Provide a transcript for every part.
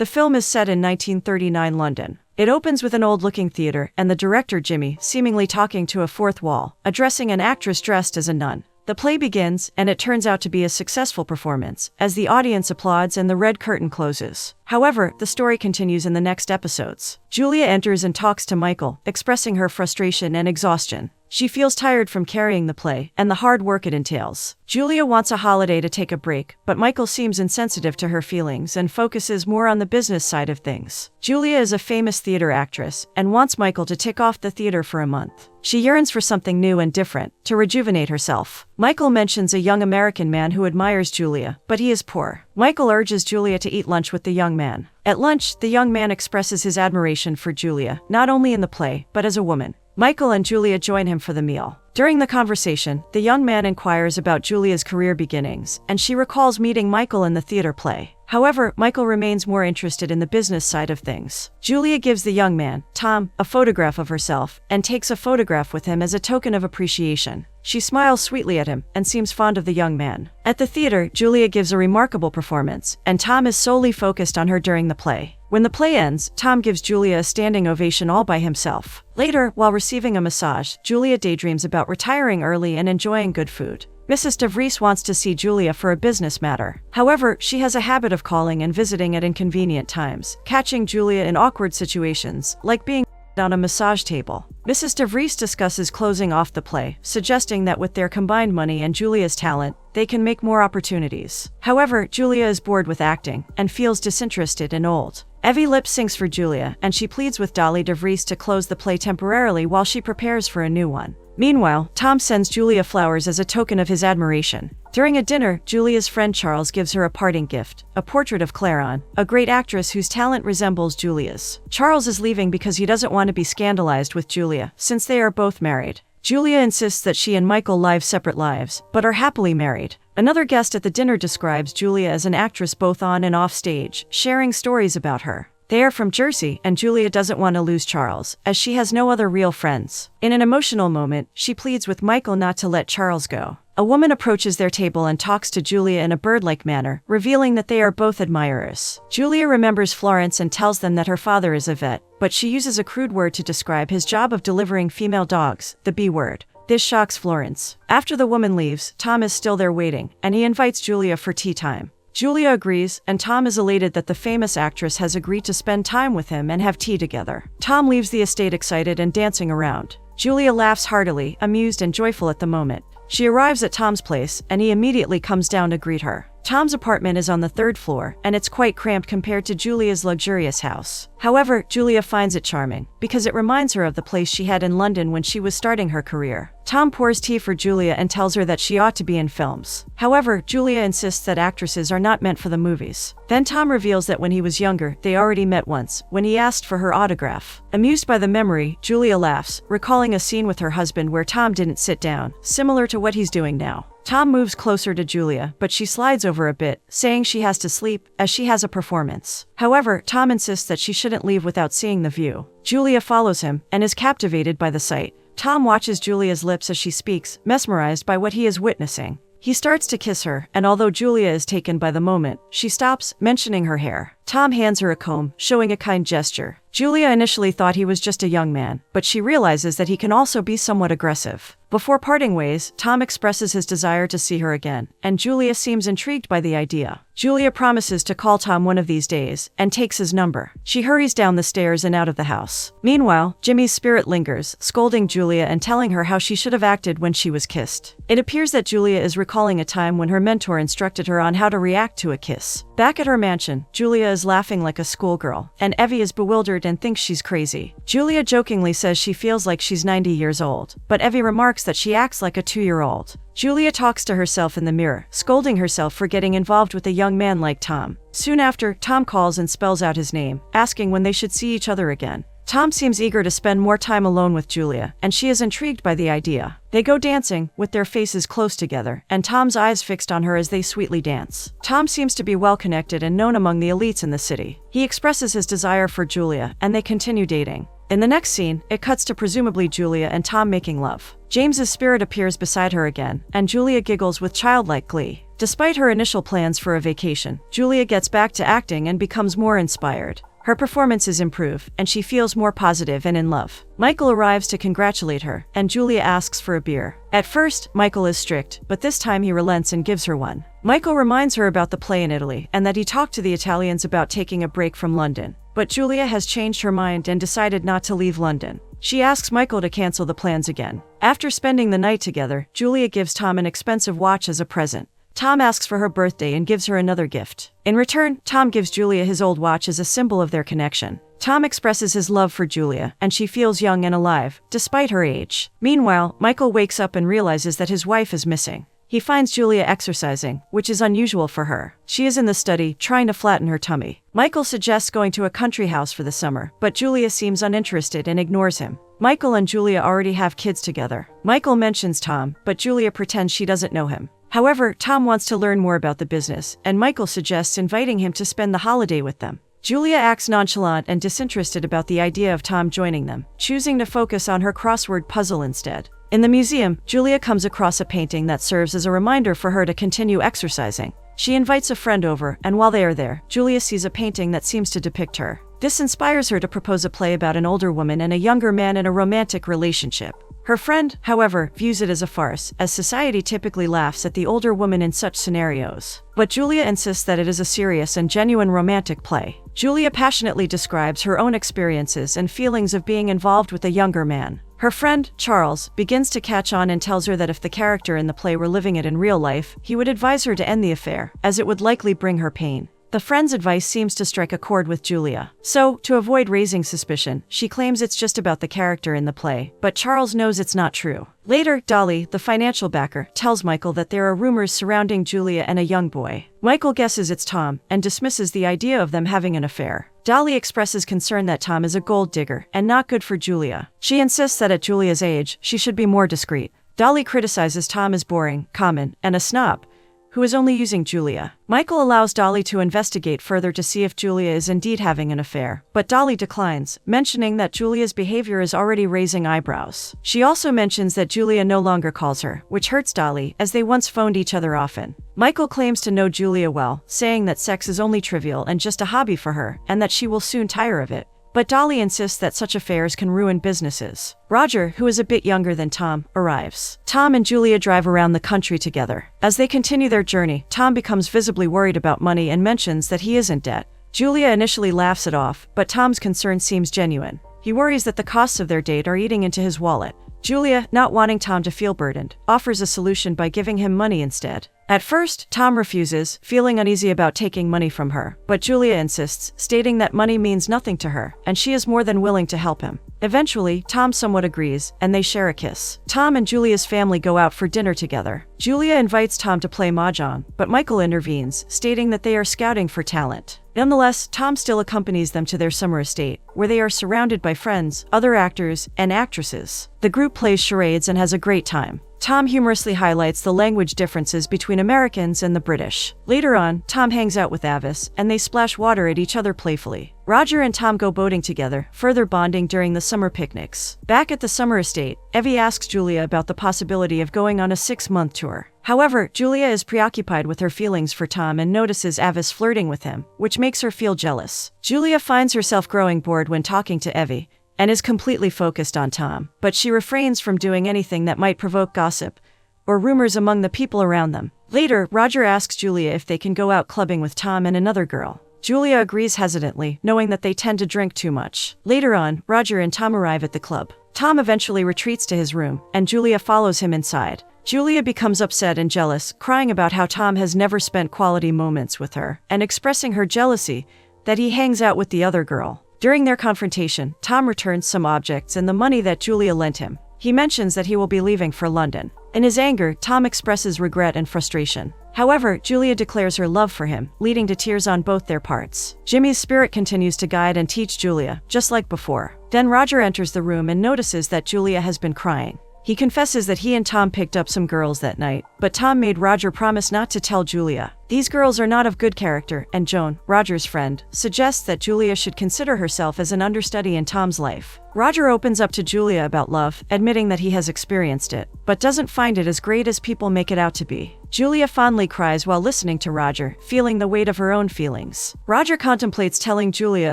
The film is set in 1939 London. It opens with an old-looking theater and the director Jimmy seemingly talking to a fourth wall, addressing an actress dressed as a nun. The play begins, and it turns out to be a successful performance, as the audience applauds and the red curtain closes. However, the story continues in the next episodes. Julia enters and talks to Michael, expressing her frustration and exhaustion. She feels tired from carrying the play and the hard work it entails. Julia wants a holiday to take a break, but Michael seems insensitive to her feelings and focuses more on the business side of things. Julia is a famous theater actress and wants Michael to tick off the theater for a month. She yearns for something new and different, to rejuvenate herself. Michael mentions a young American man who admires Julia, but he is poor. Michael urges Julia to eat lunch with the young man. At lunch, the young man expresses his admiration for Julia, not only in the play, but as a woman. Michael and Julia join him for the meal. During the conversation, the young man inquires about Julia's career beginnings, and she recalls meeting Michael in the theater play. However, Michael remains more interested in the business side of things. Julia gives the young man, Tom, a photograph of herself, and takes a photograph with him as a token of appreciation. She smiles sweetly at him and seems fond of the young man. At the theater, Julia gives a remarkable performance, and Tom is solely focused on her during the play. When the play ends, Tom gives Julia a standing ovation all by himself. Later, while receiving a massage, Julia daydreams about retiring early and enjoying good food. Mrs. DeVries wants to see Julia for a business matter. However, she has a habit of calling and visiting at inconvenient times, catching Julia in awkward situations, like being on a massage table. Mrs. DeVries discusses closing off the play, suggesting that with their combined money and Julia's talent, they can make more opportunities. However, Julia is bored with acting and feels disinterested and old. Evie lip syncs for Julia, and she pleads with Dolly DeVries to close the play temporarily while she prepares for a new one. Meanwhile, Tom sends Julia flowers as a token of his admiration. During a dinner, Julia's friend Charles gives her a parting gift, a portrait of Clairon, a great actress whose talent resembles Julia's. Charles is leaving because he doesn't want to be scandalized with Julia, since they are both married. Julia insists that she and Michael live separate lives, but are happily married. Another guest at the dinner describes Julia as an actress both on and off stage, sharing stories about her. They are from Jersey, and Julia doesn't want to lose Charles, as she has no other real friends. In an emotional moment, she pleads with Michael not to let Charles go. A woman approaches their table and talks to Julia in a bird-like manner, revealing that they are both admirers. Julia remembers Florence and tells them that her father is a vet, but she uses a crude word to describe his job of delivering female dogs, the B word. This shocks Florence. After the woman leaves, Tom is still there waiting, and he invites Julia for tea time. Julia agrees, and Tom is elated that the famous actress has agreed to spend time with him and have tea together. Tom leaves the estate excited and dancing around. Julia laughs heartily, amused and joyful at the moment. She arrives at Tom's place, and he immediately comes down to greet her. Tom's apartment is on the 3rd floor, and it's quite cramped compared to Julia's luxurious house. However, Julia finds it charming, because it reminds her of the place she had in London when she was starting her career. Tom pours tea for Julia and tells her that she ought to be in films. However, Julia insists that actresses are not meant for the movies. Then Tom reveals that when he was younger, they already met once, when he asked for her autograph. Amused by the memory, Julia laughs, recalling a scene with her husband where Tom didn't sit down, similar to what he's doing now. Tom moves closer to Julia, but she slides over a bit, saying she has to sleep, as she has a performance. However, Tom insists that she shouldn't leave without seeing the view. Julia follows him, and is captivated by the sight. Tom watches Julia's lips as she speaks, mesmerized by what he is witnessing. He starts to kiss her, and although Julia is taken by the moment, she stops, mentioning her hair. Tom hands her a comb, showing a kind gesture. Julia initially thought he was just a young man, but she realizes that he can also be somewhat aggressive. Before parting ways, Tom expresses his desire to see her again, and Julia seems intrigued by the idea. Julia promises to call Tom one of these days, and takes his number. She hurries down the stairs and out of the house. Meanwhile, Jimmy's spirit lingers, scolding Julia and telling her how she should have acted when she was kissed. It appears that Julia is recalling a time when her mentor instructed her on how to react to a kiss. Back at her mansion, Julia is laughing like a schoolgirl, and Evie is bewildered and thinks she's crazy. Julia jokingly says she feels like she's 90 years old, but Evie remarks that she acts like a 2-year-old. Julia talks to herself in the mirror, scolding herself for getting involved with a young man like Tom. Soon after, Tom calls and spells out his name, asking when they should see each other again. Tom seems eager to spend more time alone with Julia, and she is intrigued by the idea. They go dancing, with their faces close together, and Tom's eyes fixed on her as they sweetly dance. Tom seems to be well-connected and known among the elites in the city. He expresses his desire for Julia, and they continue dating. In the next scene, it cuts to presumably Julia and Tom making love. James's spirit appears beside her again, and Julia giggles with childlike glee. Despite her initial plans for a vacation, Julia gets back to acting and becomes more inspired. Her performances improve, and she feels more positive and in love. Michael arrives to congratulate her, and Julia asks for a beer. At first, Michael is strict, but this time he relents and gives her one. Michael reminds her about the play in Italy and that he talked to the Italians about taking a break from London. But Julia has changed her mind and decided not to leave London. She asks Michael to cancel the plans again. After spending the night together, Julia gives Tom an expensive watch as a present. Tom asks for her birthday and gives her another gift. In return, Tom gives Julia his old watch as a symbol of their connection. Tom expresses his love for Julia, and she feels young and alive, despite her age. Meanwhile, Michael wakes up and realizes that his wife is missing. He finds Julia exercising, which is unusual for her. She is in the study, trying to flatten her tummy. Michael suggests going to a country house for the summer, but Julia seems uninterested and ignores him. Michael and Julia already have kids together. Michael mentions Tom, but Julia pretends she doesn't know him. However, Tom wants to learn more about the business, and Michael suggests inviting him to spend the holiday with them. Julia acts nonchalant and disinterested about the idea of Tom joining them, choosing to focus on her crossword puzzle instead. In the museum, Julia comes across a painting that serves as a reminder for her to continue exercising. She invites a friend over, and while they are there, Julia sees a painting that seems to depict her. This inspires her to propose a play about an older woman and a younger man in a romantic relationship. Her friend, however, views it as a farce, as society typically laughs at the older woman in such scenarios. But Julia insists that it is a serious and genuine romantic play. Julia passionately describes her own experiences and feelings of being involved with a younger man. Her friend, Charles, begins to catch on and tells her that if the character in the play were living it in real life, he would advise her to end the affair, as it would likely bring her pain. The friend's advice seems to strike a chord with Julia. So, to avoid raising suspicion, she claims it's just about the character in the play, but Charles knows it's not true. Later, Dolly, the financial backer, tells Michael that there are rumors surrounding Julia and a young boy. Michael guesses it's Tom, and dismisses the idea of them having an affair. Dolly expresses concern that Tom is a gold digger, and not good for Julia. She insists that at Julia's age, she should be more discreet. Dolly criticizes Tom as boring, common, and a snob, who is only using Julia. Michael allows Dolly to investigate further to see if Julia is indeed having an affair, but Dolly declines, mentioning that Julia's behavior is already raising eyebrows. She also mentions that Julia no longer calls her, which hurts Dolly, as they once phoned each other often. Michael claims to know Julia well, saying that sex is only trivial and just a hobby for her, and that she will soon tire of it. But Dolly insists that such affairs can ruin businesses. Roger, who is a bit younger than Tom, arrives. Tom and Julia drive around the country together. As they continue their journey, Tom becomes visibly worried about money and mentions that he is in debt. Julia initially laughs it off, but Tom's concern seems genuine. He worries that the costs of their date are eating into his wallet. Julia, not wanting Tom to feel burdened, offers a solution by giving him money instead. At first, Tom refuses, feeling uneasy about taking money from her, but Julia insists, stating that money means nothing to her, and she is more than willing to help him. Eventually, Tom somewhat agrees, and they share a kiss. Tom and Julia's family go out for dinner together. Julia invites Tom to play mahjong, but Michael intervenes, stating that they are scouting for talent. Nonetheless, Tom still accompanies them to their summer estate, where they are surrounded by friends, other actors, and actresses. The group plays charades and has a great time. Tom humorously highlights the language differences between Americans and the British. Later on, Tom hangs out with Avis, and they splash water at each other playfully. Roger and Tom go boating together, further bonding during the summer picnics. Back at the summer estate, Evie asks Julia about the possibility of going on a 6-month tour. However, Julia is preoccupied with her feelings for Tom and notices Avis flirting with him, which makes her feel jealous. Julia finds herself growing bored when talking to Evie, and is completely focused on Tom, but she refrains from doing anything that might provoke gossip or rumors among the people around them. Later, Roger asks Julia if they can go out clubbing with Tom and another girl. Julia agrees hesitantly, knowing that they tend to drink too much. Later on, Roger and Tom arrive at the club. Tom eventually retreats to his room, and Julia follows him inside. Julia becomes upset and jealous, crying about how Tom has never spent quality moments with her, and expressing her jealousy that he hangs out with the other girl. During their confrontation, Tom returns some objects and the money that Julia lent him. He mentions that he will be leaving for London. In his anger, Tom expresses regret and frustration. However, Julia declares her love for him, leading to tears on both their parts. Jimmy's spirit continues to guide and teach Julia, just like before. Then Roger enters the room and notices that Julia has been crying. He confesses that he and Tom picked up some girls that night, but Tom made Roger promise not to tell Julia. These girls are not of good character, and Joan, Roger's friend, suggests that Julia should consider herself as an understudy in Tom's life. Roger opens up to Julia about love, admitting that he has experienced it, but doesn't find it as great as people make it out to be. Julia fondly cries while listening to Roger, feeling the weight of her own feelings. Roger contemplates telling Julia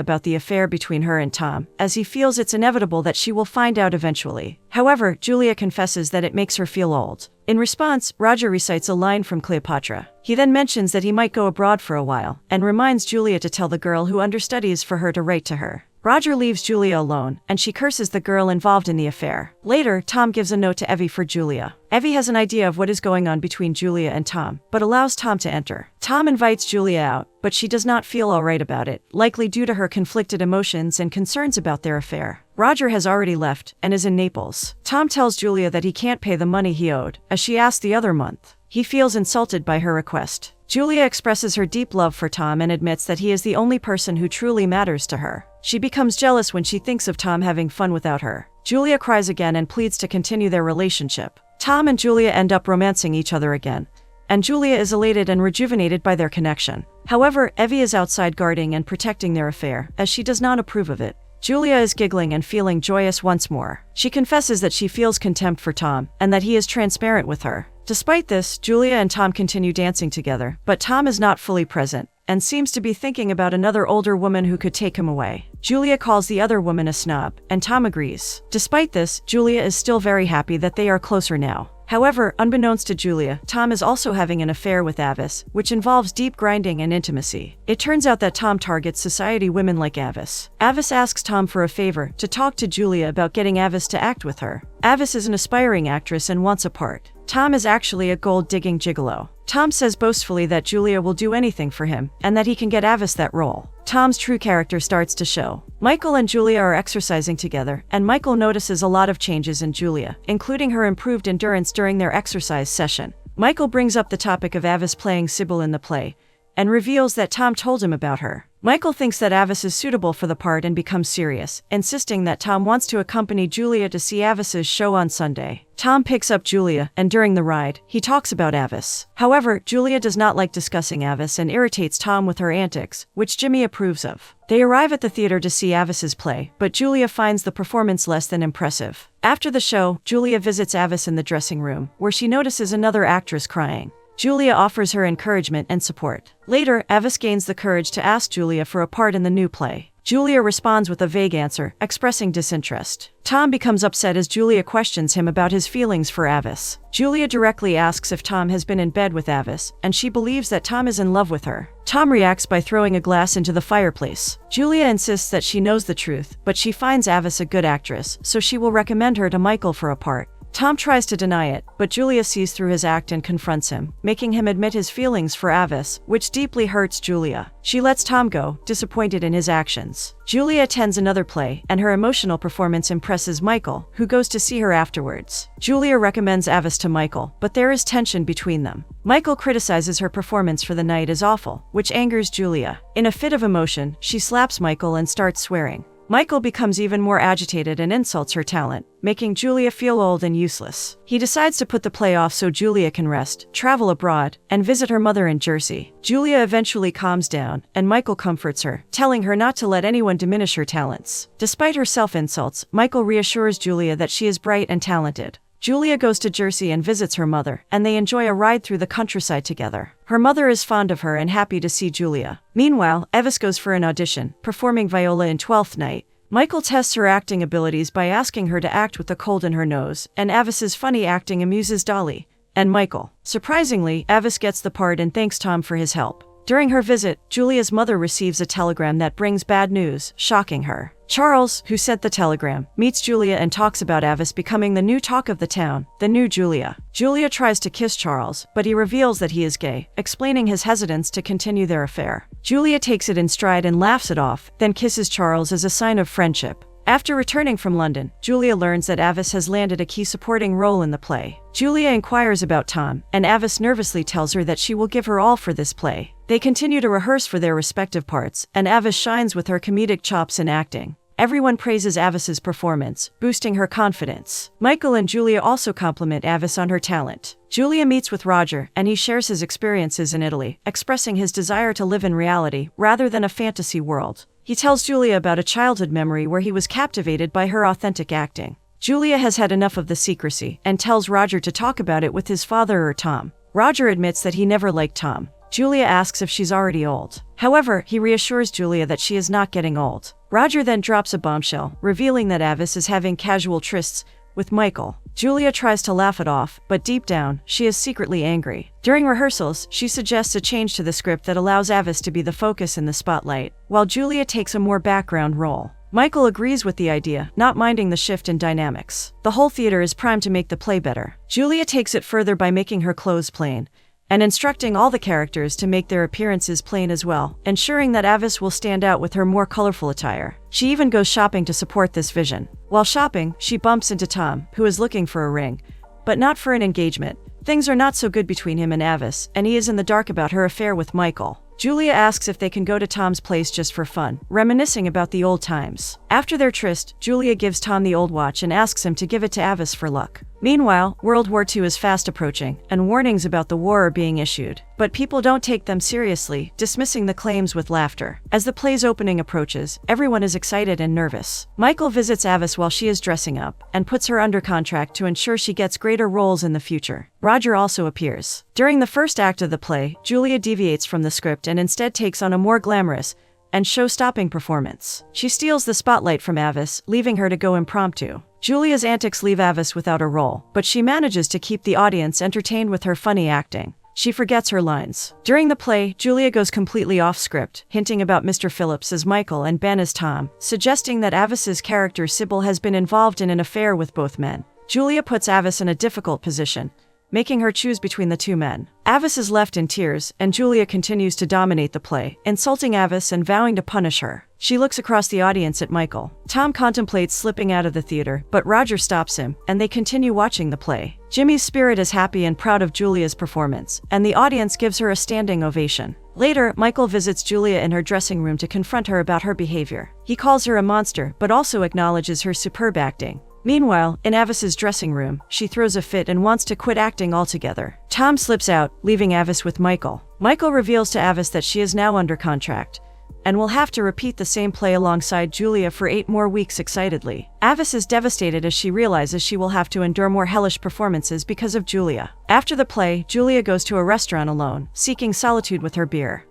about the affair between her and Tom, as he feels it's inevitable that she will find out eventually. However, Julia confesses that it makes her feel old. In response, Roger recites a line from Cleopatra. He then mentions that he might go abroad for a while, and reminds Julia to tell the girl who understudies for her to write to her. Roger leaves Julia alone, and she curses the girl involved in the affair. Later, Tom gives a note to Evie for Julia. Evie has an idea of what is going on between Julia and Tom, but allows Tom to enter. Tom invites Julia out, but she does not feel alright about it, likely due to her conflicted emotions and concerns about their affair. Roger has already left, and is in Naples. Tom tells Julia that he can't pay the money he owed, as she asked the other month. He feels insulted by her request. Julia expresses her deep love for Tom and admits that he is the only person who truly matters to her. She becomes jealous when she thinks of Tom having fun without her. Julia cries again and pleads to continue their relationship. Tom and Julia end up romancing each other again, and Julia is elated and rejuvenated by their connection. However, Evie is outside guarding and protecting their affair, as she does not approve of it. Julia is giggling and feeling joyous once more. She confesses that she feels contempt for Tom, and that he is transparent with her. Despite this, Julia and Tom continue dancing together, but Tom is not fully present, and seems to be thinking about another older woman who could take him away. Julia calls the other woman a snob, and Tom agrees. Despite this, Julia is still very happy that they are closer now. However, unbeknownst to Julia, Tom is also having an affair with Avis, which involves deep grinding and intimacy. It turns out that Tom targets society women like Avis. Avis asks Tom for a favor, to talk to Julia about getting Avis to act with her. Avis is an aspiring actress and wants a part. Tom is actually a gold-digging gigolo. Tom says boastfully that Julia will do anything for him, and that he can get Avis that role. Tom's true character starts to show. Michael and Julia are exercising together, and Michael notices a lot of changes in Julia, including her improved endurance during their exercise session. Michael brings up the topic of Avis playing Sybil in the play, and reveals that Tom told him about her. Michael thinks that Avis is suitable for the part and becomes serious, insisting that Tom wants to accompany Julia to see Avis's show on Sunday. Tom picks up Julia, and during the ride, he talks about Avis. However, Julia does not like discussing Avis and irritates Tom with her antics, which Jimmy approves of. They arrive at the theater to see Avis's play, but Julia finds the performance less than impressive. After the show, Julia visits Avis in the dressing room, where she notices another actress crying. Julia offers her encouragement and support. Later, Avis gains the courage to ask Julia for a part in the new play. Julia responds with a vague answer, expressing disinterest. Tom becomes upset as Julia questions him about his feelings for Avis. Julia directly asks if Tom has been in bed with Avis, and she believes that Tom is in love with her. Tom reacts by throwing a glass into the fireplace. Julia insists that she knows the truth, but she finds Avis a good actress, so she will recommend her to Michael for a part. Tom tries to deny it, but Julia sees through his act and confronts him, making him admit his feelings for Avis, which deeply hurts Julia. She lets Tom go, disappointed in his actions. Julia attends another play, and her emotional performance impresses Michael, who goes to see her afterwards. Julia recommends Avis to Michael, but there is tension between them. Michael criticizes her performance for the night as awful, which angers Julia. In a fit of emotion, she slaps Michael and starts swearing. Michael becomes even more agitated and insults her talent, making Julia feel old and useless. He decides to put the play off so Julia can rest, travel abroad, and visit her mother in Jersey. Julia eventually calms down, and Michael comforts her, telling her not to let anyone diminish her talents. Despite her self-insults, Michael reassures Julia that she is bright and talented. Julia goes to Jersey and visits her mother, and they enjoy a ride through the countryside together. Her mother is fond of her and happy to see Julia. Meanwhile, Avis goes for an audition, performing Viola in Twelfth Night. Michael tests her acting abilities by asking her to act with a cold in her nose, and Avis's funny acting amuses Dolly and Michael. Surprisingly, Avis gets the part and thanks Tom for his help. During her visit, Julia's mother receives a telegram that brings bad news, shocking her. Charles, who sent the telegram, meets Julia and talks about Avis becoming the new talk of the town, the new Julia. Julia tries to kiss Charles, but he reveals that he is gay, explaining his hesitance to continue their affair. Julia takes it in stride and laughs it off, then kisses Charles as a sign of friendship. After returning from London, Julia learns that Avis has landed a key supporting role in the play. Julia inquires about Tom, and Avis nervously tells her that she will give her all for this play. They continue to rehearse for their respective parts, and Avis shines with her comedic chops in acting. Everyone praises Avis's performance, boosting her confidence. Michael and Julia also compliment Avis on her talent. Julia meets with Roger, and he shares his experiences in Italy, expressing his desire to live in reality rather than a fantasy world. He tells Julia about a childhood memory where he was captivated by her authentic acting. Julia has had enough of the secrecy, and tells Roger to talk about it with his father or Tom. Roger admits that he never liked Tom. Julia asks if she's already old. However, he reassures Julia that she is not getting old. Roger then drops a bombshell, revealing that Avis is having casual trysts with Michael. Julia tries to laugh it off, but deep down, she is secretly angry. During rehearsals, she suggests a change to the script that allows Avis to be the focus in the spotlight, while Julia takes a more background role. Michael agrees with the idea, not minding the shift in dynamics. The whole theater is primed to make the play better. Julia takes it further by making her clothes plain, and instructing all the characters to make their appearances plain as well, ensuring that Avis will stand out with her more colorful attire. She even goes shopping to support this vision. While shopping, she bumps into Tom, who is looking for a ring, but not for an engagement. Things are not so good between him and Avis, and he is in the dark about her affair with Michael. Julia asks if they can go to Tom's place just for fun, reminiscing about the old times. After their tryst, Julia gives Tom the old watch and asks him to give it to Avis for luck. Meanwhile, World War II is fast approaching, and warnings about the war are being issued. But people don't take them seriously, dismissing the claims with laughter. As the play's opening approaches, everyone is excited and nervous. Michael visits Avis while she is dressing up, and puts her under contract to ensure she gets greater roles in the future. Roger also appears. During the first act of the play, Julia deviates from the script and instead takes on a more glamorous and show-stopping performance. She steals the spotlight from Avis, leaving her to go impromptu. Julia's antics leave Avis without a role, but she manages to keep the audience entertained with her funny acting. She forgets her lines. During the play, Julia goes completely off script, hinting about Mr. Phillips as Michael and Ben as Tom, suggesting that Avis's character Sybil has been involved in an affair with both men. Julia puts Avis in a difficult position, making her choose between the two men. Avis is left in tears, and Julia continues to dominate the play, insulting Avis and vowing to punish her. She looks across the audience at Michael. Tom contemplates slipping out of the theater, but Roger stops him, and they continue watching the play. Jimmy's spirit is happy and proud of Julia's performance, and the audience gives her a standing ovation. Later, Michael visits Julia in her dressing room to confront her about her behavior. He calls her a monster, but also acknowledges her superb acting. Meanwhile, in Avis's dressing room, she throws a fit and wants to quit acting altogether. Tom slips out, leaving Avis with Michael. Michael reveals to Avis that she is now under contract, and will have to repeat the same play alongside Julia for 8 more weeks excitedly. Avis is devastated as she realizes she will have to endure more hellish performances because of Julia. After the play, Julia goes to a restaurant alone, seeking solitude with her beer.